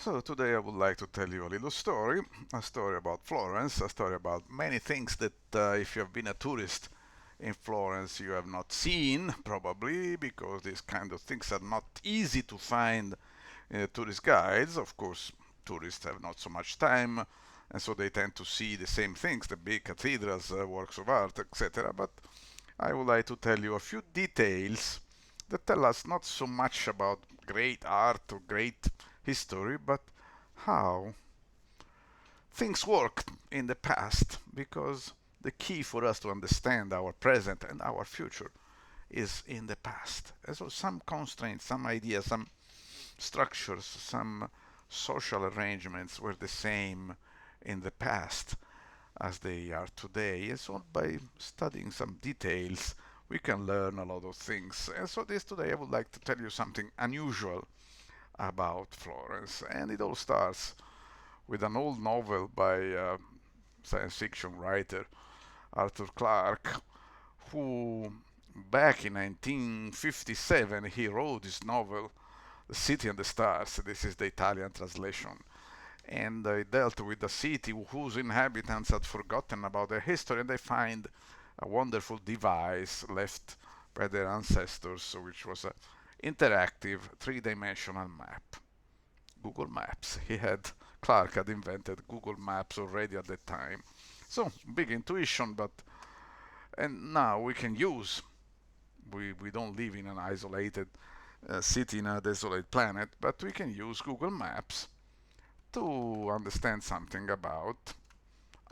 So today I would like to tell you a story about Florence, a story about many things that if you have been a tourist in Florence you have not seen, probably because these kind of things are not easy to find in the tourist guides. Of course, tourists have not so much time, and so they tend to see the same things, the big cathedrals, works of art, etc. But I would like to tell you a few details that tell us not so much about great art or great history, but how things worked in the past, because the key for us to understand our present and our future is in the past. And so some constraints, some ideas, some structures, some social arrangements were the same in the past as they are today. And so by studying some details, we can learn a lot of things. And so this today I would like to tell you something unusual about Florence. And it all starts with an old novel by science fiction writer Arthur Clarke, who back in 1957 he wrote this novel, The City and the Stars. This is the Italian translation. And they dealt with a city whose inhabitants had forgotten about their history, and they find a wonderful device left by their ancestors, which was an interactive three-dimensional map. Google Maps. Clark had invented Google Maps already at that time. So big intuition, but and now we can use. We don't live in an isolated city in a desolate planet, but we can use Google Maps to understand something about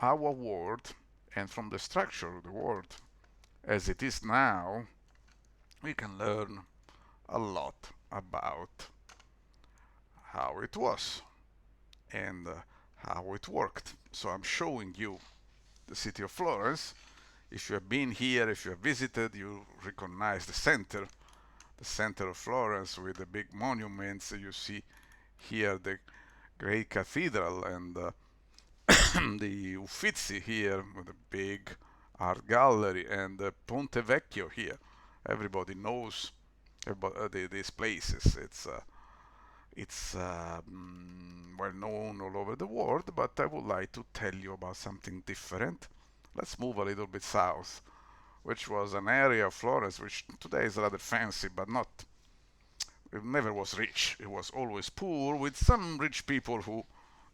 our world, and from the structure of the world as it is now, we can learn a lot about how it was and how it worked. So I'm showing you the city of Florence. If you have been here, if you have visited, you recognize the center of Florence with the big monuments. You see here the great cathedral and the Uffizi here with the big art gallery, and the Ponte Vecchio here. Everybody knows about these places. It's well known all over the world, but I would like to tell you about something different. Let's move a little bit south, which was an area of Florence which today is rather fancy, but not. It never was rich. It was always poor, with some rich people who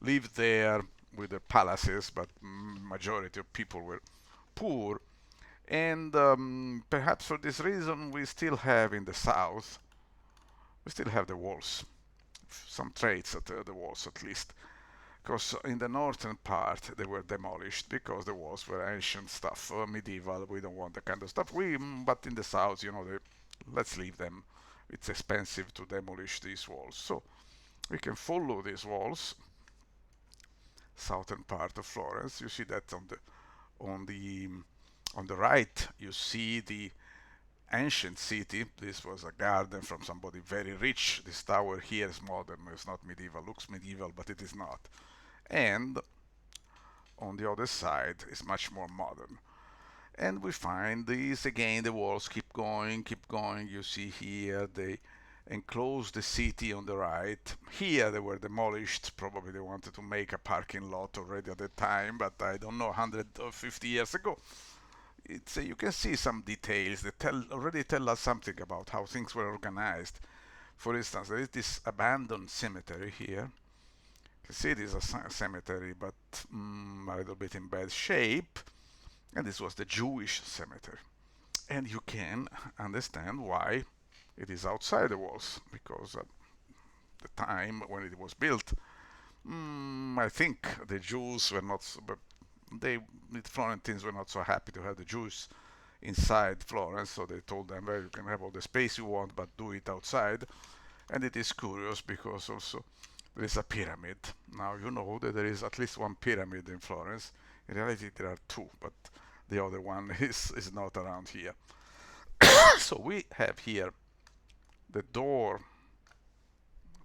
lived there with their palaces, but majority of people were poor. And perhaps for this reason, we still have in the south, we still have the walls, some traits at the walls at least. Because in the northern part they were demolished because the walls were ancient stuff, medieval. We don't want that kind of stuff. But in the south, let's leave them. It's expensive to demolish these walls, so we can follow these walls. Southern part of Florence. You see that on the on the right. You see the ancient city. This was a garden from somebody very rich. This tower here is modern. It's not medieval. Looks medieval, but it is not. And on the other side is much more modern. And we find these again, the walls keep going, keep going. You see here they enclose the city on the right. Here they were demolished. Probably they wanted to make a parking lot already at the time, but I don't know, 150 years ago. You can see some details that already tell us something about how things were organized. For instance, there is this abandoned cemetery here. You can see it is a cemetery, but a little bit in bad shape. And this was the Jewish cemetery. And you can understand why it is outside the walls, because at the time when it was built, I think the Jews were not, the Florentines were not so happy to have the Jews inside Florence, so they told them, well, you can have all the space you want, but do it outside. And it is curious because also there is a pyramid. Now you know that there is at least one pyramid in Florence. In reality, there are two, but the other one is not around here. So we have here the door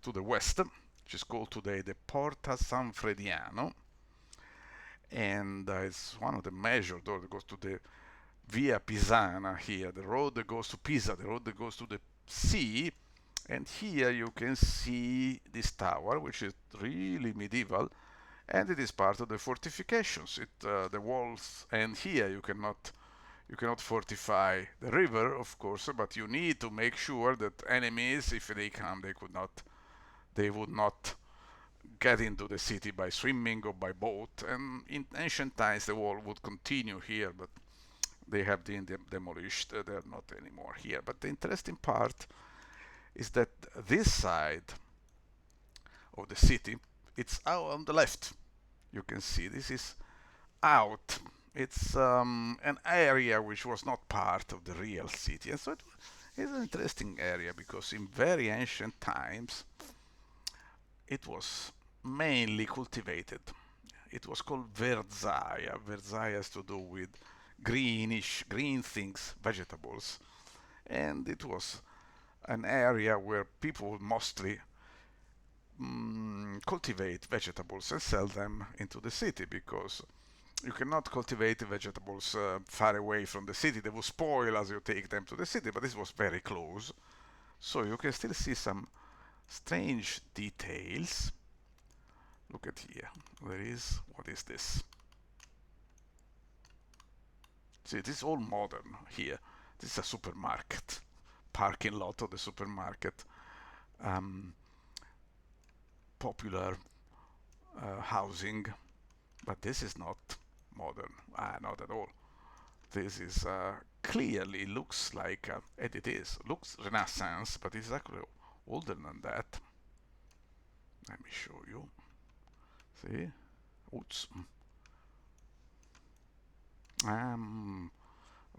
to the west, which is called today the Porta San Frediano, and it's one of the major doors that goes to the Via Pisana here, the road that goes to Pisa, the road that goes to the sea, And here you can see this tower, which is really medieval, and it is part of the fortifications. The walls, and here you cannot fortify the river, of course, but you need to make sure that enemies, if they come, they would not get into the city by swimming or by boat. And in ancient times, the wall would continue here, but they have been demolished. They're not anymore here. But the interesting part is that this side of the city, it's out on the left. You can see this is out. It's an area which was not part of the real city, and so it's an interesting area because in very ancient times it was mainly cultivated. It was called verzaya. Verzaya has to do with green things, vegetables, and it was an area where people mostly cultivate vegetables and sell them into the city, because you cannot cultivate vegetables far away from the city. They will spoil as you take them to the city, but this was very close. So you can still see some strange details. Look at here. What is this? See, it is all modern here. This is a supermarket, parking lot of the supermarket. Popular housing, but this is not modern, not at all. This is clearly looks like, and it is, looks Renaissance, but it's actually older than that. Let me show you. See? Oops.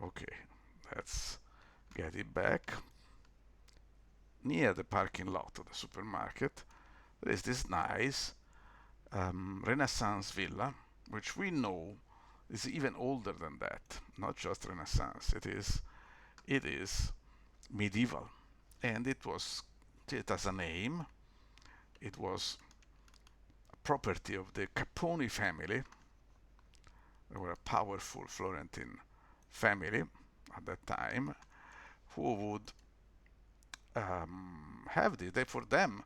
Okay, let's get it back. Near the parking lot of the supermarket, there is this nice Renaissance villa, which we know is even older than that. Not just Renaissance. It is medieval, and it has a name. It was a property of the Caponi family. They were a powerful Florentine family at that time, who would have this. For them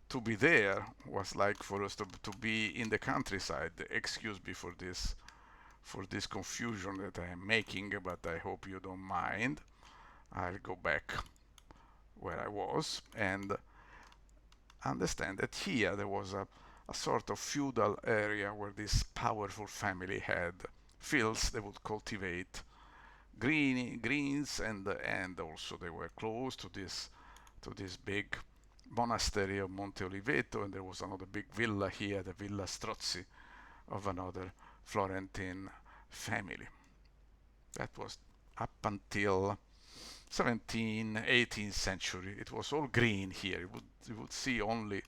to be there was like for us to be in the countryside. Excuse me for this confusion that I am making, but I hope you don't mind. I'll go back where I was and understand that here there was a sort of feudal area where this powerful family had fields. They would cultivate greens, and also they were close to this big monastery of Monte Oliveto, and there was another big villa here, the Villa Strozzi, of another Florentine family. That was up until 17th, 18th century. It was all green here. You would see only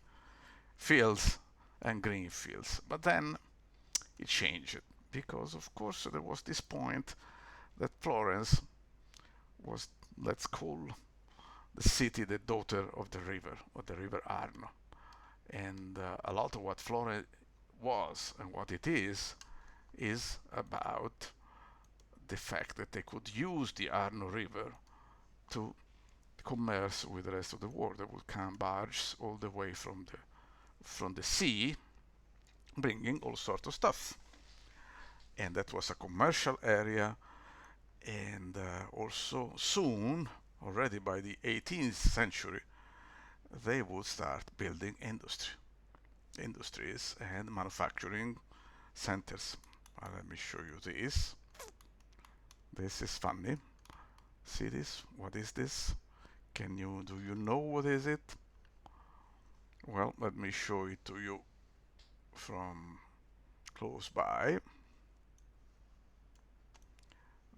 fields and green fields. But then it changed, because of course there was this point that Florence was, let's call the city the daughter of the river Arno. And a lot of what Florence was and what it is about the fact that they could use the Arno River to commerce with the rest of the world. There would come barges all the way from the sea, bringing all sorts of stuff. And that was a commercial area, and also soon, already by the 18th century, they would start building industries and manufacturing centers. Let me show you this. This is funny. See this? What is this? Do you know what is it? Well, let me show it to you from close by.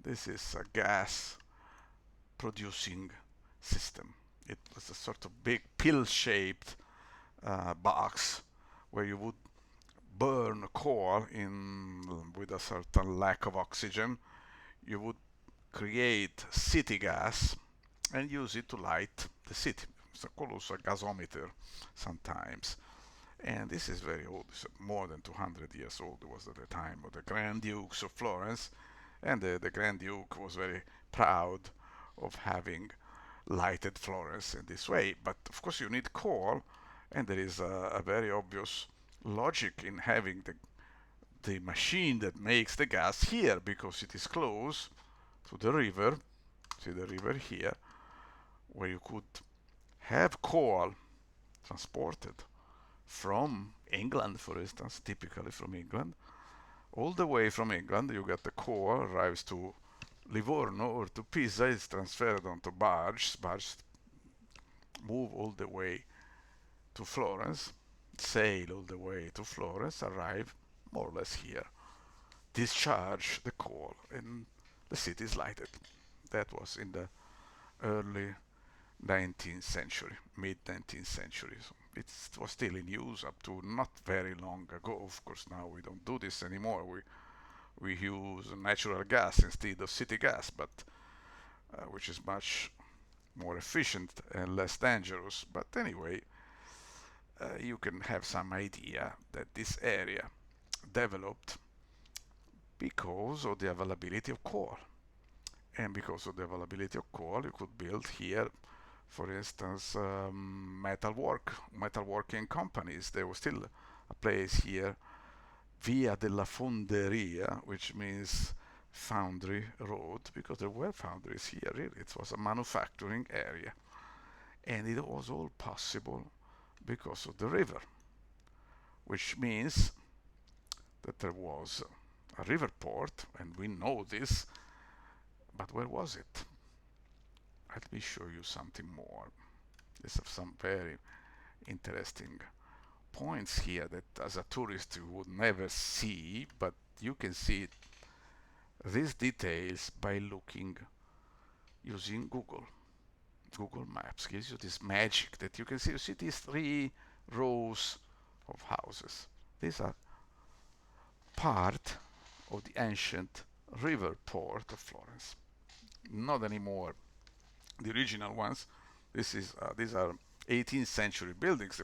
This is a gas producing system. It was a sort of big pill-shaped box where you would burn coal with a certain lack of oxygen. You would create city gas and use it to light the city. It's called also a gasometer sometimes. And this is very old. It's more than 200 years old. It was at the time of the Grand Dukes of Florence, and the Grand Duke was very proud of having lighted Florence in this way. But of course you need coal, and there is a very obvious logic in having the machine that makes the gas here, because it is close to the river. See the river here, where you could have coal transported from England, for instance, typically from England, all the way from England. You get the coal, arrives to Livorno or to Pisa, is transferred onto barges. Barges move all the way to Florence, sail all the way to Florence, arrive more or less here, discharge the coal, and the city is lighted. That was in the early 19th century, mid 19th century. So it was still in use up to not very long ago. Of course, now we don't do this anymore. We use natural gas instead of city gas, but which is much more efficient and less dangerous. But anyway, you can have some idea that this area developed because of the availability of coal. And because of the availability of coal, you could build here, for instance, metalworking companies. There was still a place here, Via della Fonderia, which means foundry road, because there were foundries here, really. It was a manufacturing area. And it was all possible because of the river, which means that there was a river port, and we know this, but where was it? Let me show you something more. There's some very interesting points here that as a tourist you would never see, but you can see these details by looking using Google Maps. Gives you this magic that you can see. You see these 3 rows of houses. These are part of the ancient river port of Florence. Not anymore the original ones. These are 18th century buildings.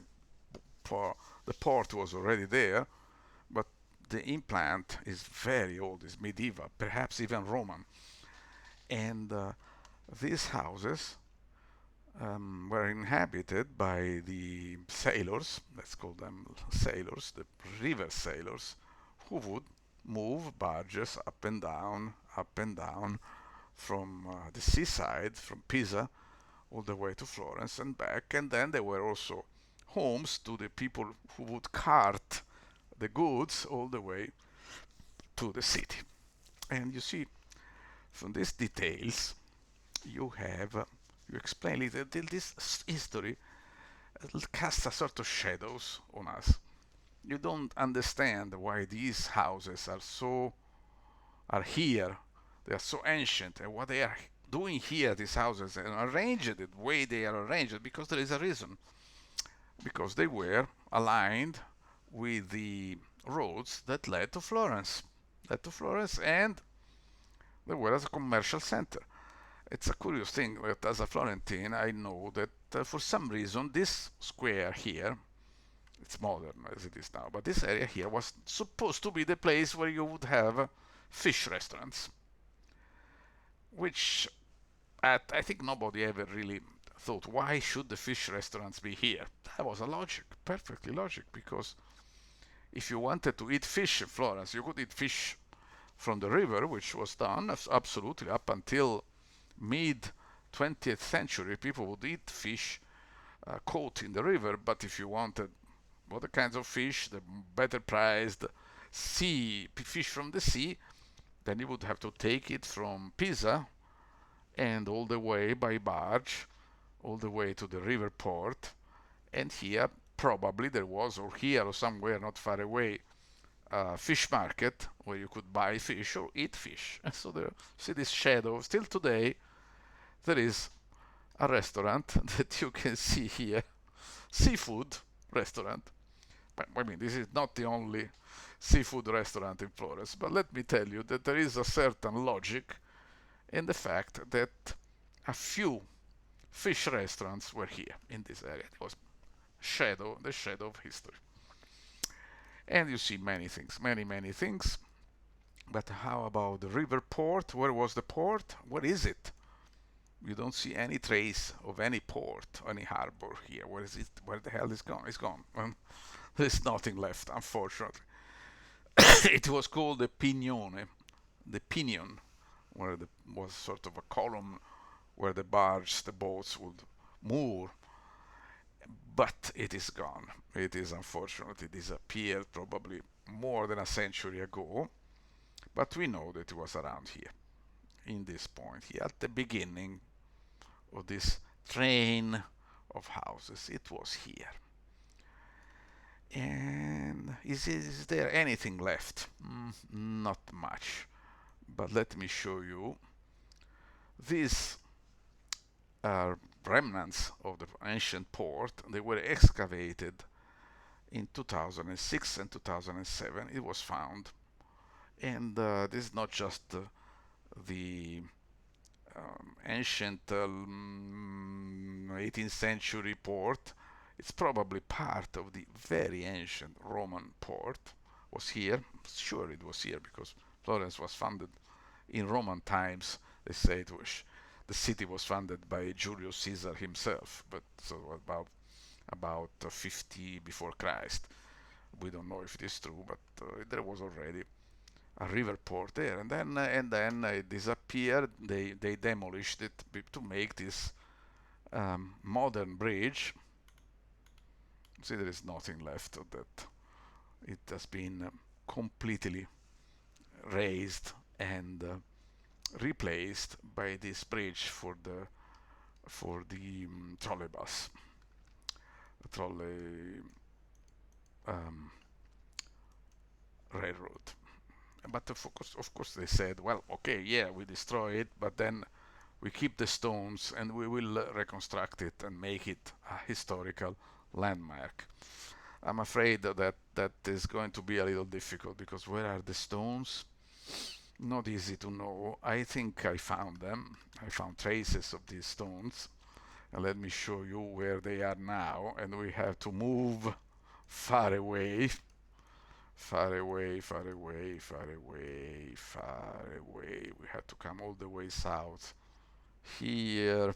The port was already there, but the implant is very old, is medieval, perhaps even Roman. And these houses were inhabited by the sailors, let's call them sailors, the river sailors, who would move barges up and down from the seaside, from Pisa, all the way to Florence and back. And then there were also homes to the people who would cart the goods all the way to the city. And you see, from these details, you explain it that this history casts a sort of shadows on us. You don't understand why these houses are here. They are so ancient, and what they are doing here, these houses, and arranged the way they are arranged, because there is a reason. Because they were aligned with the roads that led to Florence. And they were as a commercial center. It's a curious thing that as a Florentine, I know that for some reason this square here, it's modern as it is now, but this area here was supposed to be the place where you would have fish restaurants, which I think nobody ever really thought, why should the fish restaurants be here? That was a logic, perfectly logic, because if you wanted to eat fish in Florence, you could eat fish from the river, which was done absolutely up until mid 20th century. People would eat fish caught in the river, but if you wanted other kinds of fish, the better priced fish from the sea, then you would have to take it from Pisa and all the way by barge, all the way to the river port. And here probably there was, or here or somewhere not far away, a fish market where you could buy fish or eat fish. And so there, see this shadow. Still today there is a restaurant that you can see here, seafood restaurant. But I mean, this is not the only seafood restaurant in Florence, but let me tell you that there is a certain logic in the fact that a few fish restaurants were here in this area. It was the shadow of history. And you see many things, many things. But how about the river port? Where was the port? Where is it? You don't see any trace of any port, any harbor here. Where is it? Where the hell is gone? It's gone. There's nothing left, unfortunately. It was called the Pignone, the pinion, where the was sort of a column where the boats would moor, but it is gone. It is unfortunately disappeared probably more than a century ago, but we know that it was around here, in this point here, at the beginning of this train of houses. It was here. And is there anything left? Not much. But let me show you. These are remnants of the ancient port. They were excavated in 2006 and 2007. It was found. And this is not just the ancient 18th century port. It's probably part of the very ancient Roman port. Was here. Sure, it was here because Florence was founded in Roman times. They say the city was founded by Julius Caesar himself, but so about 50 before Christ. We don't know if it is true, but there was already a river port there, and then it disappeared. They demolished it to make this modern bridge. See, there is nothing left of that. It has been completely raised and replaced by this bridge for the trolleybus, trolley railroad. But of course, they said, well, okay, yeah, we destroy it, but then we keep the stones and we will reconstruct it and make it a historical landmark. I'm afraid that is going to be a little difficult because where are the stones? Not easy to know. I think I found them. I found traces of these stones. And let me show you where they are now. And we have to move far away. Far away, far away, far away, far away. We have to come all the way south here.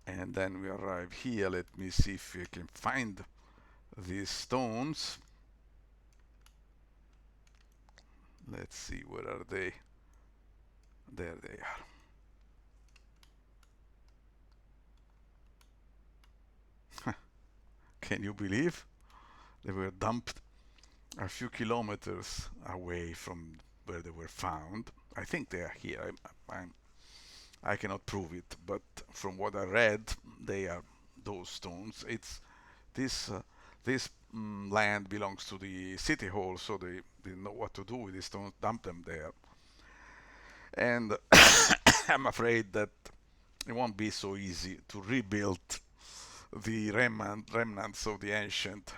And then we arrive here. Let me see if we can find these stones. Let's see, where are they? There they are. Can you believe? They were dumped a few kilometers away from where they were found. I think they are here. I cannot prove it, but from what I read, they are those stones. It's this land belongs to the city hall, so they didn't know what to do with these stones. Dump them there, and I'm afraid that it won't be so easy to rebuild the remnants of the ancient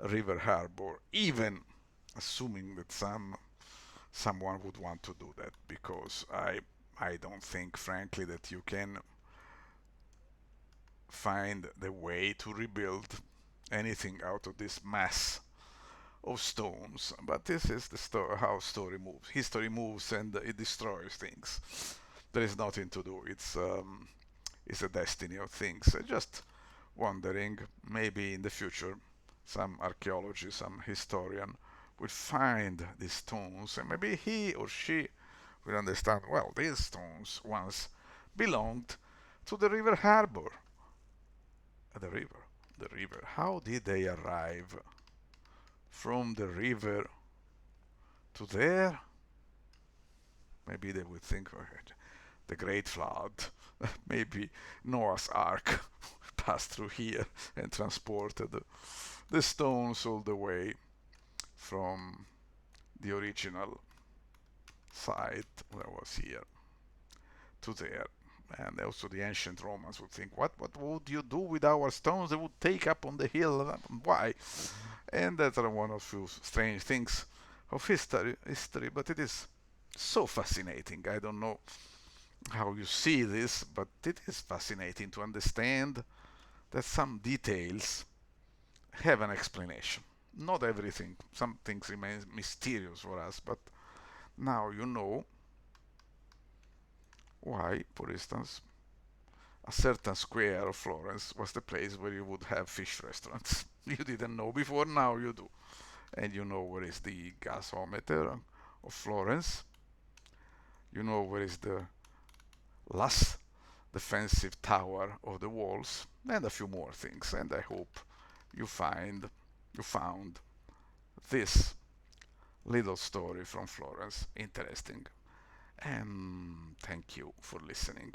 river harbor, even assuming that someone would want to do that, because I don't think, frankly, that you can find the way to rebuild anything out of this mass of stones. But this is how story moves. History moves and it destroys things. There is nothing to do. It's a destiny of things. Just wondering, maybe in the future, some archaeologist, some historian will find these stones, and maybe he or she will understand, well, these stones once belonged to the river harbor. The river. How did they arrive from the river to there? Maybe they would think, the Great Flood, maybe Noah's Ark passed through here and transported the stones all the way from the original site that was here to there. And also the ancient Romans would think, what would you do with our stones? They would take up on the hill. Why? And that's one of few strange things of history, but it is so fascinating. I don't know how you see this, but it is fascinating to understand that some details have an explanation. Not everything. Some things remain mysterious for us, but now you know why, for instance, a certain square of Florence was the place where you would have fish restaurants. You didn't know before, now you do. And you know where is the gasometer of Florence. You know where is the last defensive tower of the walls, and a few more things. And I hope you found this little story from Florence interesting. And thank you for listening.